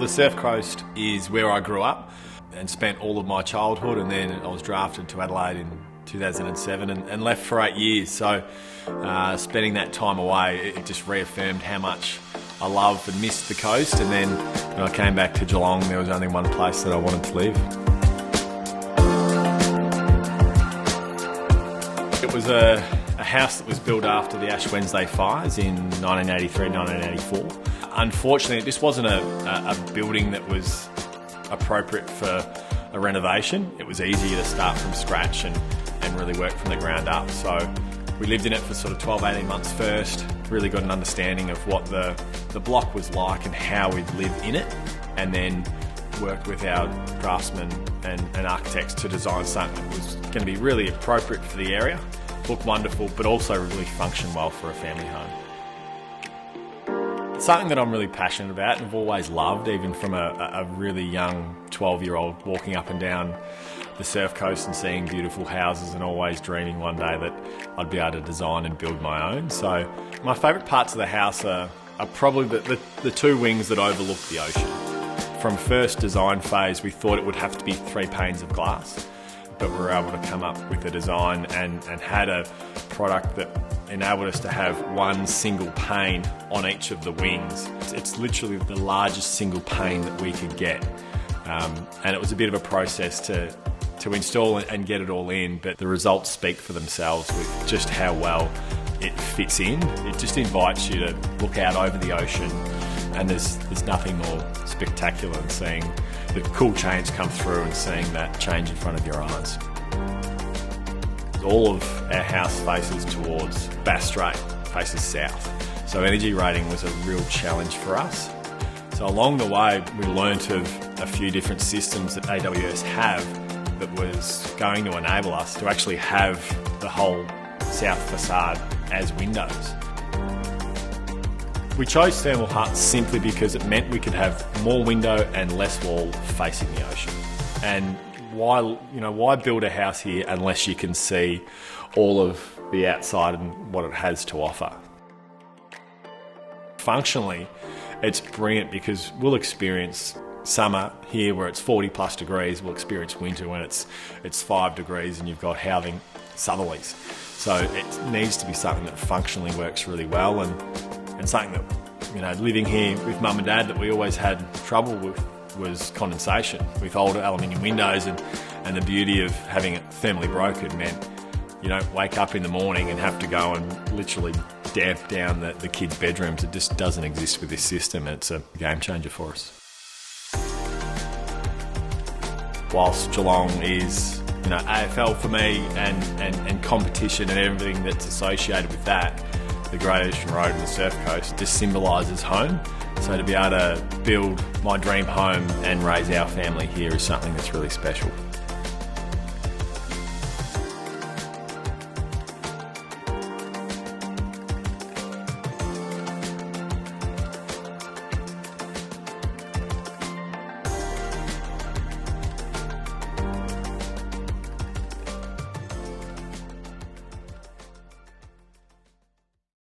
the Surf Coast is where I grew up and spent all of my childhood, and then I was drafted to Adelaide in 2007 and left for 8 years. So spending that time away, it just reaffirmed how much I loved and missed the coast. And then when I came back to Geelong, there was only one place that I wanted to live. It was a house that was built after the Ash Wednesday fires in 1983, 1984. Unfortunately, this wasn't a building that was appropriate for a renovation. It was easier to start from scratch and really work from the ground up. So we lived in it for sort of 12, 18 months first, really got an understanding of what the block was like and how we'd live in it, and then worked with our draftsmen and architects to design something that was going to be really appropriate for the area, look wonderful, but also really function well for a family home. It's something that I'm really passionate about and have always loved, even from a really young 12-year-old walking up and down the Surf Coast and seeing beautiful houses and always dreaming one day that I'd be able to design and build my own. So my favourite parts of the house are probably the two wings that overlook the ocean. From first design phase, we thought it would have to be 3 panes of glass, but we were able to come up with a design and had a product that enabled us to have one single pane on each of the wings. It's literally the largest single pane that we could get, and it was a bit of a process to install and get it all in, but the results speak for themselves with just how well it fits in. It just invites you to look out over the ocean, and there's nothing more spectacular than seeing the cool change come through and seeing that change in front of your eyes. All of our house faces towards Bass Strait, faces south. So energy rating was a real challenge for us. So along the way, we learnt of a few different systems that AWS have that was going to enable us to actually have the whole south facade as windows. We chose ThermalHEART simply because it meant we could have more window and less wall facing the ocean. And why build a house here unless you can see all of the outside and what it has to offer? Functionally, it's brilliant because we'll experience summer here where it's 40 plus degrees. We'll experience winter when it's 5 degrees and you've got howling southerlies. So it needs to be something that functionally works really well, and something that, living here with mum and dad, that we always had trouble with was condensation with old aluminium windows, and the beauty of having it thermally broken meant you don't wake up in the morning and have to go and literally damp down the kids' bedrooms. It just doesn't exist with this system, and it's a game changer for us. Whilst Geelong is AFL for me and competition and everything that's associated with that, the Great Ocean Road and the Surf Coast just symbolises home. So to be able to build my dream home and raise our family here is something that's really special.